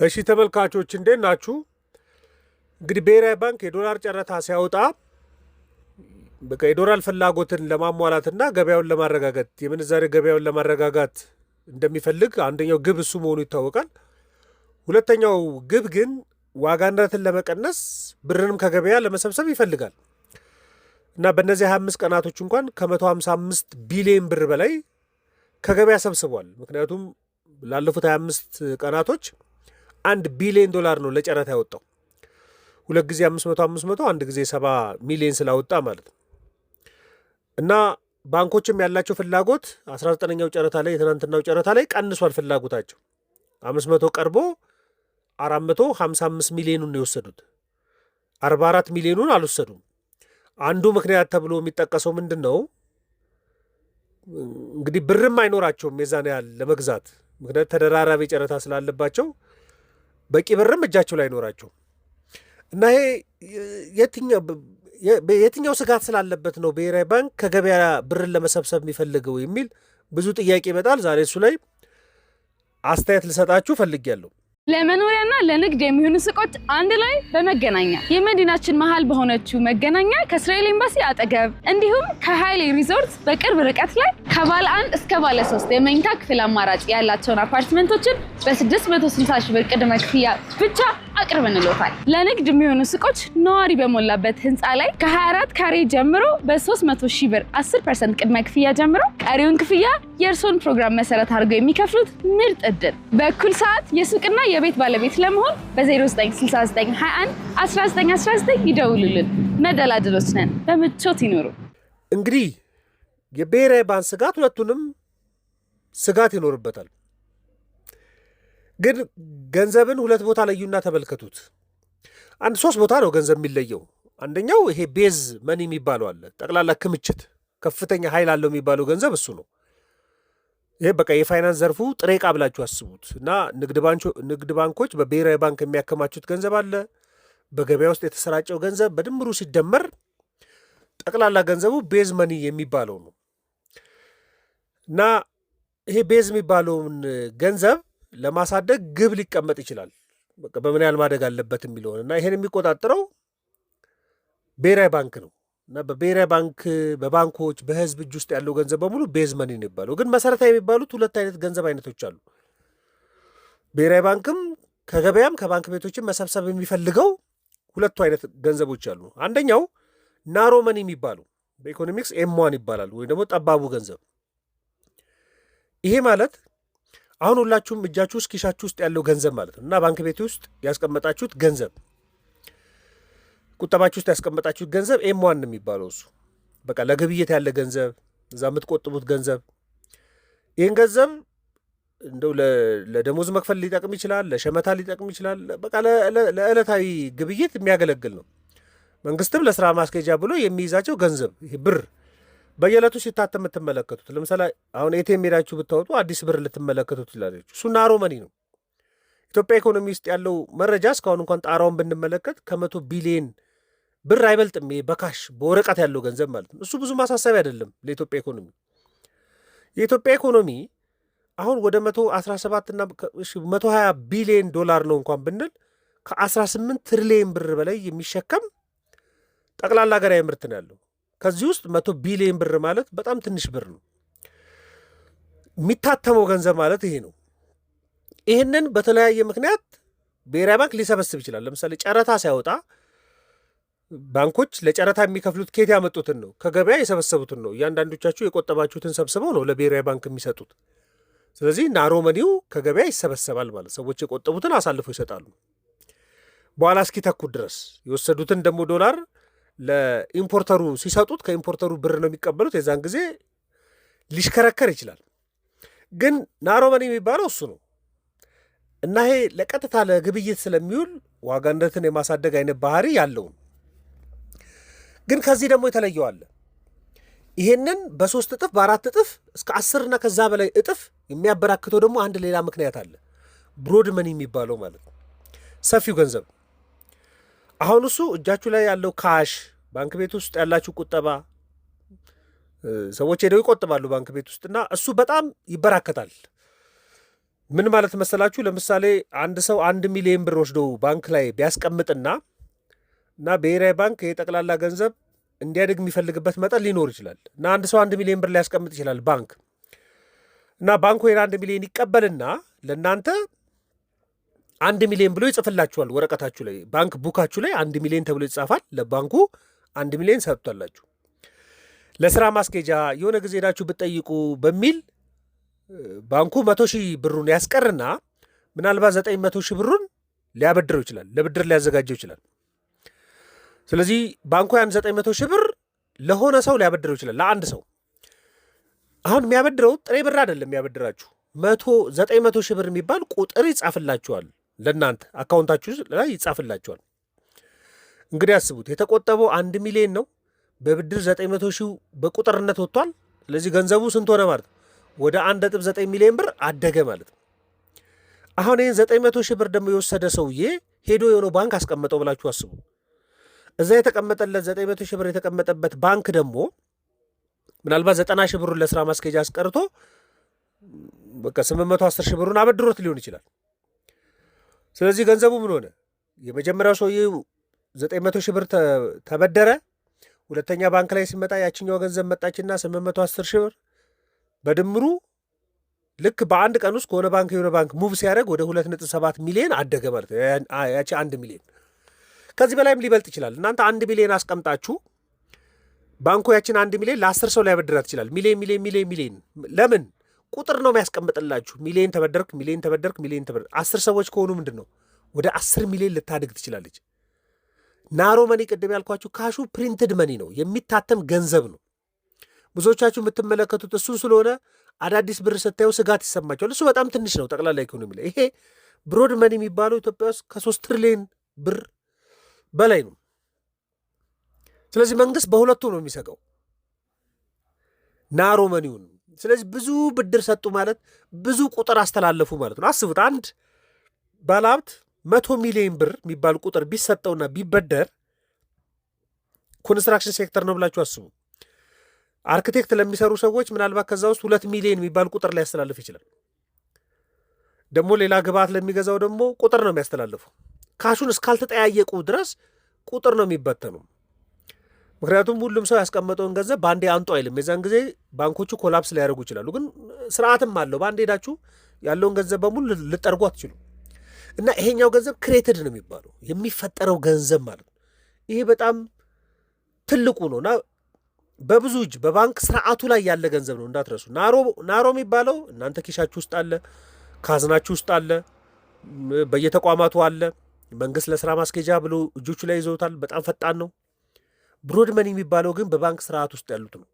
እሺ ተመልካቾች እንዴት ናችሁ? እንግዲህ ብሔራዊ ባንክ የዶላር ጨረታ ሲያወጣ በቃ የዶላር ፍላጎትን ለማሟላትና ገበያውን ለማረጋጋት የምንዛሬ ገበያውን ለማረጋጋት እንደሚፈልግ አንደኛው ግብ እሱ መሆኑ ይታወቃል። ሁለተኛው ግብ ግን ዋጋ ንረትን ለመቀነስ ብርንም ከገበያ ለመሰብሰብ ይፈልጋል እና በእነዚህ 25 ቀናቶች እንኳን ከ155 ቢሊዮን ብር በላይ ከገበያ ሰብስቧል። ምክንያቱም ላለፉት 25 ቀናቶች 1 ቢሊዮን ዶላር ነው ለጨረታ ያወጣው። ሁለት ጊዜ 500 አንድ ጊዜ 70 ሚሊዮን ስላወጣ ማለት ነው። እና ባንኮችም ያላቸው ፍላጎት 19ኛው ጨረታ ላይ የትናንትናው ጨረታ ላይ ቀንሷል። ፍላጎታቸው 500 ቀርቦ 455 ሚሊዮኑን ነው የወሰዱት። 44 ሚሊዮኑን አልወሰዱም። አንዱ ምክንያት ተብሎ የሚጠቀሰው ምንድን ነው? እንግዲህ ብርም አይኖራቸውም የዛን ያህል ለመግዛት። ምክንያት ተደራራቢ ጨረታ ስላለባቸው በቂ ብርም እጃቸው ላይ አይኖራቸው እና ይሄ የትኛው ስጋት ስላለበት ነው ብሔራዊ ባንክ ከገበያ ብርን ለመሰብሰብ የሚፈልገው የሚል ብዙ ጥያቄ ይመጣል። ዛሬ እሱ ላይ አስተያየት ልሰጣችሁ ፈልጌያለሁ። ለመኖሪያና ለንግድ የሚሆኑ ሱቆች አንድ ላይ በመገናኛ የመዲናችን መሃል በሆነችው መገናኛ ከእስራኤል ኤምባሲ አጠገብ እንዲሁም ከሃይሌ ሪዞርት በቅርብ ርቀት ላይ ከባለ 1 እስከ ባለ 3 የመኝታ ክፍል አማራጭ ያላቸውን አፓርትመንቶችን በ660 ሺህ ብር ቅድመ ክፍያ ብቻ አቅርበንልዎታል። ለንግድ የሚሆኑ ሱቆች ነዋሪ በሞላበት ህንፃ ላይ ከ24 ካሬ ጀምሮ በ300 ሺህ ብር 10% ቅድመ ክፍያ ጀምሮ ቀሪውን ክፍያ የእርስዎን ፕሮግራም መሰረት አድርገው የሚከፍሉት ምርጥ እድል። በእኩል ሰዓት የሱቅና የቤት ባለቤት ለመሆን በ0969211919 ይደውሉልን። መደላድሎች ነን። በምቾት ይኖሩ። እንግዲህ የብሔራዊ ባንክ ስጋት ሁለቱንም ስጋት ይኖርበታል። ግን ገንዘብን ሁለት ቦታ ለዩና ተመልከቱት። አንድ 3 ቦታ ነው ገንዘብ የሚለየው። አንደኛው ይሄ ቤዝ መኒ የሚባለው አለ። ጠቅላላ ክምችት ከፍተኛ ኃይል አለው የሚባለው ገንዘብ እሱ ነው። ይሄ በቃ የፋይናንስ ዘርፉ ጥሬ ዕቃ ብላችሁ አስቡት። እና ንግድ ባንኮች በብሔራዊ ባንክ የሚያከማቹት ገንዘብ አለ። በገበያ ውስጥ የተሰራጨው ገንዘብ በድምሩ ሲደመር ጠቅላላ ገንዘቡ ቤዝ መኒ የሚባለው ነው። እና ይሄ ቤዝ የሚባለውን ገንዘብ ለማሳደግ ግብ ሊቀመጥ ይችላል። በቃ በምን ያህል ማደግ አለበት የሚለውን እና ይሄን የሚቆጣጠረው ብሔራዊ ባንክ ነው። እና በብሔራዊ ባንክ በባንኮች በህዝብ እጅ ውስጥ ያለው ገንዘብ በሙሉ ቤዝ መኒ ነው የሚባለው። ግን መሰረታዊ የሚባሉት ሁለት አይነት ገንዘብ አይነቶች አሉ። ብሔራዊ ባንክም ከገበያም ከባንክ ቤቶችም መሰብሰብ የሚፈልገው ሁለቱ አይነት ገንዘቦች አሉ። አንደኛው ናሮ መኒ የሚባለው በኢኮኖሚክስ ኤም1 ይባላል፣ ወይም ደግሞ ጠባቡ ገንዘብ። ይሄ ማለት አሁን ሁላችሁም እጃችሁ ውስጥ ኪሻችሁ ውስጥ ያለው ገንዘብ ማለት ነው። እና ባንክ ቤት ውስጥ ያስቀመጣችሁት ገንዘብ፣ ቁጠባችሁ ውስጥ ያስቀመጣችሁት ገንዘብ ኤም1 የሚባለው እሱ በቃ ለግብይት ያለ ገንዘብ፣ እዛ የምትቆጥቡት ገንዘብ። ይህን ገንዘብ እንደው ለደሞዝ መክፈል ሊጠቅም ይችላል፣ ለሸመታ ሊጠቅም ይችላል። በቃ ለዕለታዊ ግብይት የሚያገለግል ነው። መንግስትም ለስራ ማስኬጃ ብሎ የሚይዛቸው ገንዘብ ይሄ ብር በየዕለቱ ሲታተም የምትመለከቱት። ለምሳሌ አሁን ኤቲኤም ሄዳችሁ ብታወጡ አዲስ ብር ልትመለከቱት ትላለች። እሱ ናሮ መኒ ነው። ኢትዮጵያ ኢኮኖሚ ውስጥ ያለው መረጃ እስካሁን እንኳን ጣራውን ብንመለከት ከ100 ቢሊዮን ብር አይበልጥም። በካሽ በወረቀት ያለው ገንዘብ ማለት ነው። እሱ ብዙ ማሳሰቢያ አይደለም ለኢትዮጵያ ኢኮኖሚ። የኢትዮጵያ ኢኮኖሚ አሁን ወደ 117 እና 120 ቢሊዮን ዶላር ነው እንኳን ብንል ከ18 ትሪሊዮን ብር በላይ የሚሸከም ጠቅላላ ሀገራዊ ምርት ነው ያለው። ከዚህ ውስጥ 100 ቢሊዮን ብር ማለት በጣም ትንሽ ብር ነው። የሚታተመው ገንዘብ ማለት ይሄ ነው። ይህንን በተለያየ ምክንያት ብሔራዊ ባንክ ሊሰበስብ ይችላል። ለምሳሌ ጨረታ ሲያወጣ ባንኮች ለጨረታ የሚከፍሉት ኬት ያመጡትን ነው? ከገበያ የሰበሰቡትን ነው። እያንዳንዶቻችሁ የቆጠባችሁትን ሰብስበው ነው ለብሔራዊ ባንክ የሚሰጡት። ስለዚህ ናሮ መኒው ከገበያ ይሰበሰባል ማለት ሰዎች የቆጠቡትን አሳልፈው ይሰጣሉ። በኋላ እስኪተኩት ድረስ የወሰዱትን ደግሞ ዶላር ለኢምፖርተሩ ሲሰጡት ከኢምፖርተሩ ብር ነው የሚቀበሉት። የዛን ጊዜ ሊሽከረከር ይችላል። ግን ናሮ መኒ የሚባለው እሱ ነው እና ይሄ ለቀጥታ ለግብይት ስለሚውል ዋጋ ንረትን የማሳደግ አይነት ባህሪ ያለው። ግን ከዚህ ደግሞ የተለየው አለ። ይሄንን በ3 እጥፍ በ4 እጥፍ እስከ 10 እና ከዛ በላይ እጥፍ የሚያበራክተው ደግሞ አንድ ሌላ ምክንያት አለ። ብሮድ መኒ የሚባለው ማለት ነው፣ ሰፊው ገንዘብ። አሁን እሱ እጃችሁ ላይ ያለው ካሽ፣ ባንክ ቤት ውስጥ ያላችሁ ቁጠባ፣ ሰዎች ሄደው ይቆጥባሉ ባንክ ቤት ውስጥ እና እሱ በጣም ይበራከታል። ምን ማለት መሰላችሁ? ለምሳሌ አንድ ሰው 1 ሚሊዮን ብር ወስዶ ባንክ ላይ ቢያስቀምጥና ብሔራዊ ባንክ የጠቅላላ ገንዘብ እንዲያድግ የሚፈልግበት መጠን ሊኖር ይችላል እና አንድ ሰው 1 ሚሊዮን ብር ሊያስቀምጥ ይችላል ባንክ እና ባንኩ 1 ሚሊዮን ይቀበልና ለእናንተ 1 ሚሊዮን ብሎ ይጽፍላችኋል ወረቀታችሁ ላይ፣ ባንክ ቡካችሁ ላይ 1 ሚሊዮን ተብሎ ይጻፋል። ለባንኩ 1 ሚሊዮን ሰጥቷላችሁ። ለስራ ማስኬጃ የሆነ ጊዜ ሄዳችሁ ብትጠይቁ በሚል ባንኩ 100 ሺህ ብሩን ያስቀርና ምናልባት 900 ሺህ ብሩን ሊያበድረው ይችላል፣ ለብድር ሊያዘጋጀው ይችላል። ስለዚህ ባንኩ ያን 900 ሺህ ብር ለሆነ ሰው ሊያበድረው ይችላል፣ ለአንድ ሰው። አሁን የሚያበድረው ጥሬ ብር አይደለም የሚያበድራችሁ፣ 900 ሺህ ብር የሚባል ቁጥር ይጻፍላችኋል፣ ለእናንተ አካውንታችሁ ላይ ይጻፍላችኋል። እንግዲህ አስቡት፣ የተቆጠበው 1 ሚሊዮን ነው፣ በብድር 900 ሺህ በቁጥርነት ወጥቷል። ስለዚህ ገንዘቡ ስንት ሆነ ማለት ነው? ወደ 1.9 ሚሊዮን ብር አደገ ማለት ነው። አሁን ይህን 900 ሺህ ብር ደግሞ የወሰደ ሰውዬ ሄዶ የሆነው ባንክ አስቀመጠው ብላችሁ አስቡ። እዛ የተቀመጠለት 900 ሺህ ብር የተቀመጠበት ባንክ ደግሞ ምናልባት 90 ሺህ ብሩን ለስራ ማስኬጃ አስቀርቶ በቃ 810 ሺህ ብሩን አበድሮት ሊሆን ይችላል። ስለዚህ ገንዘቡ ምን ሆነ? የመጀመሪያው ሰውዬ 900 ሺህ ብር ተበደረ። ሁለተኛ ባንክ ላይ ሲመጣ ያችኛው ገንዘብ መጣችና 810 ሺህ ብር በድምሩ ልክ በአንድ ቀን ውስጥ ከሆነ ባንክ የሆነ ባንክ ሙቭ ሲያደርግ ወደ 2.7 ሚሊዮን አደገ ማለት ነው። ያቺ 1 ሚሊዮን ከዚህ በላይም ሊበልጥ ይችላል። እናንተ 1 ሚሊዮን አስቀምጣችሁ ባንኩ ያችን 1 ሚሊዮን ለ10 ሰው ሊያበድራት ይችላል። ሚሊዮን ለምን ቁጥር ነው የሚያስቀምጥላችሁ? ሚሊዮን ተበደርክ፣ ሚሊዮን ተበደርክ፣ ሚሊዮን ተበደርክ። 10 ሰዎች ከሆኑ ምንድን ነው ወደ 10 ሚሊዮን ልታድግ ትችላለች። ናሮ መኒ ቅድም ያልኳችሁ ካሹ ፕሪንትድ መኒ ነው፣ የሚታተም ገንዘብ ነው። ብዙዎቻችሁ የምትመለከቱት እሱን ስለሆነ አዳዲስ ብር ስታዩ ስጋት ይሰማቸዋል። እሱ በጣም ትንሽ ነው ጠቅላላ ኢኮኖሚ ላይ። ይሄ ብሮድ መኒ የሚባለው ኢትዮጵያ ውስጥ ከ3 ትሪሊዮን ብር በላይ ነው። ስለዚህ መንግስት በሁለቱ ነው የሚሰጋው፣ ናሮ መኒውን። ስለዚህ ብዙ ብድር ሰጡ ማለት ብዙ ቁጥር አስተላለፉ ማለት ነው። አስቡት፣ አንድ ባለሀብት 100 ሚሊዮን ብር የሚባል ቁጥር ቢሰጠውና ቢበደር ኮንስትራክሽን ሴክተር ነው ብላችሁ አስቡ። አርክቴክት ለሚሰሩ ሰዎች ምናልባት ከዛ ውስጥ 2 ሚሊዮን የሚባል ቁጥር ሊያስተላልፍ ይችላል። ደግሞ ሌላ ግብዓት ለሚገዛው ደግሞ ቁጥር ነው የሚያስተላልፈው። ካሹን እስካልተጠያየቁ ድረስ ቁጥር ነው የሚበተኑ። ምክንያቱም ሁሉም ሰው ያስቀመጠውን ገንዘብ በአንዴ አንጡ አይልም። የዛን ጊዜ ባንኮቹ ኮላፕስ ሊያደርጉ ይችላሉ። ግን ስርዓትም አለው። በአንዴ ሄዳችሁ ያለውን ገንዘብ በሙሉ ልጠርጉ አትችሉ። እና ይሄኛው ገንዘብ ክሬትድ ነው የሚባለው፣ የሚፈጠረው ገንዘብ ማለት ነው። ይሄ በጣም ትልቁ ነው እና በብዙ እጅ በባንክ ስርዓቱ ላይ ያለ ገንዘብ ነው እንዳትረሱ። ናሮ የሚባለው እናንተ ኪሻችሁ ውስጥ አለ፣ ካዝናችሁ ውስጥ አለ፣ በየተቋማቱ አለ። መንግስት ለስራ ማስኬጃ ብሎ እጆቹ ላይ ይዘውታል። በጣም ፈጣን ነው። ብሮድ መኒ የሚባለው ግን በባንክ ስርዓት ውስጥ ያሉት ነው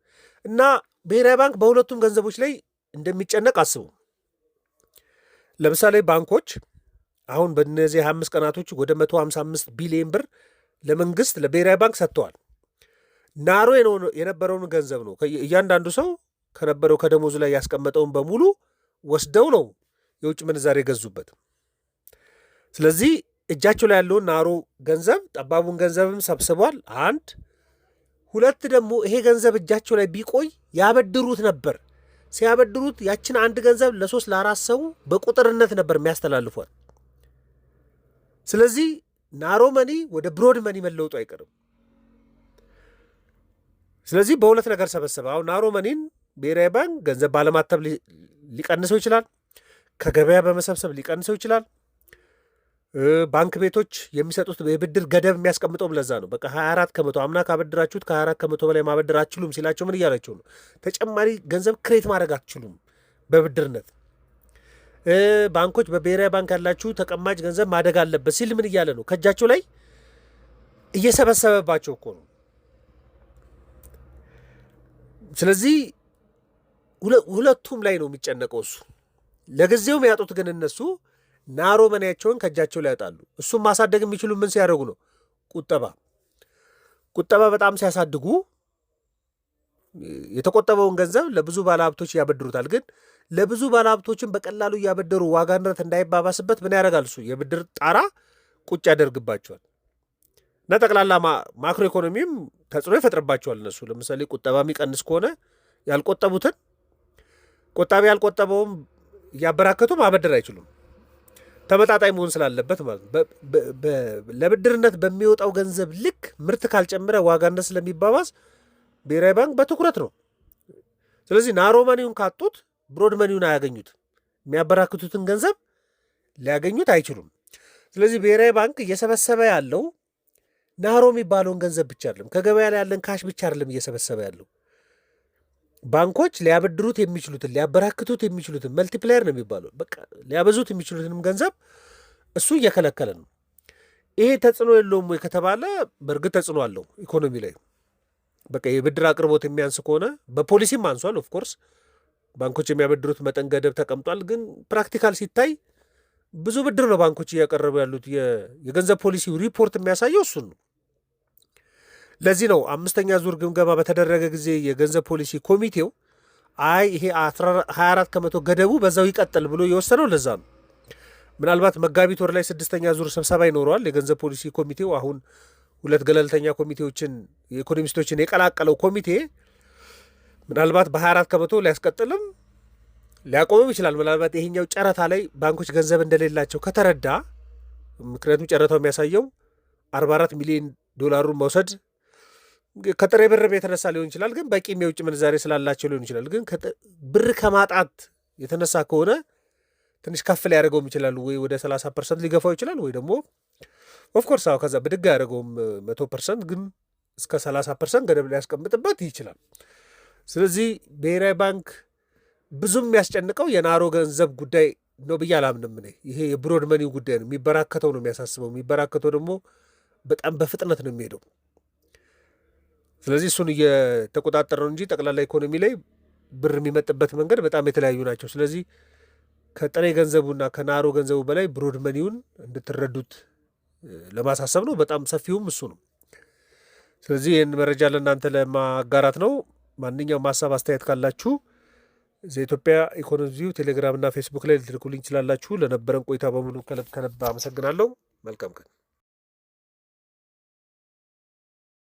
እና ብሔራዊ ባንክ በሁለቱም ገንዘቦች ላይ እንደሚጨነቅ አስቡ። ለምሳሌ ባንኮች አሁን በእነዚህ 25 ቀናቶች ወደ 155 ቢሊዮን ብር ለመንግስት ለብሔራዊ ባንክ ሰጥተዋል። ናሮ የነበረውን ገንዘብ ነው እያንዳንዱ ሰው ከነበረው ከደሞዙ ላይ ያስቀመጠውን በሙሉ ወስደው ነው የውጭ ምንዛሬ የገዙበት። ስለዚህ እጃቸው ላይ ያለውን ናሮ ገንዘብ ጠባቡን ገንዘብም ሰብስቧል። 1 2 ደግሞ ይሄ ገንዘብ እጃቸው ላይ ቢቆይ ያበድሩት ነበር። ሲያበድሩት ያችን አንድ ገንዘብ ለ3 ለ4 ሰው በቁጥርነት ነበር የሚያስተላልፏል። ስለዚህ ናሮ መኒ ወደ ብሮድ መኒ መለውጡ አይቀርም። ስለዚህ በሁለት ነገር ሰበሰበ። አሁን ናሮ መኒን ብሔራዊ ባንክ ገንዘብ ባለማተብ ሊቀንሰው ይችላል፣ ከገበያ በመሰብሰብ ሊቀንሰው ይችላል። ባንክ ቤቶች የሚሰጡት የብድር ገደብ የሚያስቀምጠውም ለዛ ነው። በቃ 24 ከመቶ አምና ካበድራችሁት ከ24 ከመቶ በላይ ማበደር አትችሉም ሲላቸው ምን እያላቸው ነው? ተጨማሪ ገንዘብ ክሬት ማድረግ አትችሉም በብድርነት። ባንኮች በብሔራዊ ባንክ ያላችሁ ተቀማጭ ገንዘብ ማደግ አለበት ሲል ምን እያለ ነው? ከእጃቸው ላይ እየሰበሰበባቸው እኮ ነው። ስለዚህ ሁለቱም ላይ ነው የሚጨነቀው እሱ። ለጊዜው የሚያጡት ግን እነሱ ናሮ መኒያቸውን ከእጃቸው ላይ ያጣሉ። እሱም ማሳደግ የሚችሉ ምን ሲያደርጉ ነው? ቁጠባ በጣም ሲያሳድጉ የተቆጠበውን ገንዘብ ለብዙ ባለሀብቶች ያበድሩታል። ግን ለብዙ ባለሀብቶችን በቀላሉ እያበደሩ ዋጋ ንረት እንዳይባባስበት ምን ያደርጋል? እሱ የብድር ጣራ ቁጭ ያደርግባቸዋል እና ጠቅላላ ማክሮ ኢኮኖሚም ተጽዕኖ ይፈጥርባቸዋል። እነሱ ለምሳሌ ቁጠባ የሚቀንስ ከሆነ ያልቆጠቡትን ቆጣቢ ያልቆጠበውም እያበራከቱ ማበደር አይችሉም። ተመጣጣኝ መሆን ስላለበት ማለት ነው። ለብድርነት በሚወጣው ገንዘብ ልክ ምርት ካልጨመረ ዋጋነት ስለሚባባስ ብሔራዊ ባንክ በትኩረት ነው። ስለዚህ ናሮ መኒውን ካጡት ብሮድ መኒውን አያገኙት፣ የሚያበራክቱትን ገንዘብ ሊያገኙት አይችሉም። ስለዚህ ብሔራዊ ባንክ እየሰበሰበ ያለው ናሮ የሚባለውን ገንዘብ ብቻ አይደለም፣ ከገበያ ላይ ያለን ካሽ ብቻ አይደለም እየሰበሰበ ያለው። ባንኮች ሊያበድሩት የሚችሉትን ሊያበራክቱት የሚችሉትን መልቲፕላየር ነው የሚባለው፣ በቃ ሊያበዙት የሚችሉትንም ገንዘብ እሱ እየከለከለ ነው። ይሄ ተጽዕኖ የለውም ወይ ከተባለ በእርግጥ ተጽዕኖ አለው ኢኮኖሚ ላይ። በቃ የብድር አቅርቦት የሚያንስ ከሆነ በፖሊሲም አንሷል። ኦፍኮርስ ባንኮች የሚያበድሩት መጠን ገደብ ተቀምጧል። ግን ፕራክቲካል ሲታይ ብዙ ብድር ነው ባንኮች እያቀረቡ ያሉት። የገንዘብ ፖሊሲው ሪፖርት የሚያሳየው እሱን ነው። ለዚህ ነው 5ኛ ዙር ግምገማ በተደረገ ጊዜ የገንዘብ ፖሊሲ ኮሚቴው ይሄ 24 ከመቶ ገደቡ በዛው ይቀጥል ብሎ የወሰነው ለዛ ነው። ምናልባት መጋቢት ወር ላይ 6ኛ ዙር ስብሰባ ይኖረዋል የገንዘብ ፖሊሲ ኮሚቴው። አሁን 2 ገለልተኛ ኮሚቴዎችን የኢኮኖሚስቶችን የቀላቀለው ኮሚቴ ምናልባት በ24 ከመቶ ሊያስቀጥልም ሊያቆምም ይችላል። ምናልባት ይሄኛው ጨረታ ላይ ባንኮች ገንዘብ እንደሌላቸው ከተረዳ፣ ምክንያቱም ጨረታው የሚያሳየው 44 ሚሊዮን ዶላሩን መውሰድ ከጥሬ ብር የተነሳ ሊሆን ይችላል። ግን በቂም የውጭ ምንዛሬ ስላላቸው ሊሆን ይችላል። ግን ብር ከማጣት የተነሳ ከሆነ ትንሽ ከፍ ሊያደርገውም ይችላሉ። ወይ ወደ 30% ሊገፋው ይችላል። ወይ ደግሞ ኦፍኮርስ ከዛ ብድግ ያደርገውም 100%፣ ግን እስከ 30% ገደብ ሊያስቀምጥበት ይችላል። ስለዚህ ብሔራዊ ባንክ ብዙም የሚያስጨንቀው የናሮ ገንዘብ ጉዳይ ነው ብዬ አላምንም። ይሄ የብሮድ መኒው ጉዳይ ነው የሚበራከተው ነው የሚያሳስበው። የሚበራከተው ደግሞ በጣም በፍጥነት ነው የሚሄደው። ስለዚህ እሱን እየተቆጣጠረ ነው እንጂ ጠቅላላ ኢኮኖሚ ላይ ብር የሚመጥበት መንገድ በጣም የተለያዩ ናቸው። ስለዚህ ከጥሬ ገንዘቡና ከናሮ ገንዘቡ በላይ ብሮድ መኒውን እንድትረዱት ለማሳሰብ ነው። በጣም ሰፊውም እሱ ነው። ስለዚህ ይህን መረጃ ለእናንተ ለማጋራት ነው። ማንኛውም ሀሳብ አስተያየት ካላችሁ ዘኢትዮጵያ ኢኮኖሚው ቴሌግራምና ፌስቡክ ላይ ልትልኩልኝ ይችላላችሁ። ለነበረን ቆይታ በሙሉ ከልብ አመሰግናለሁ። መልካም ቀን።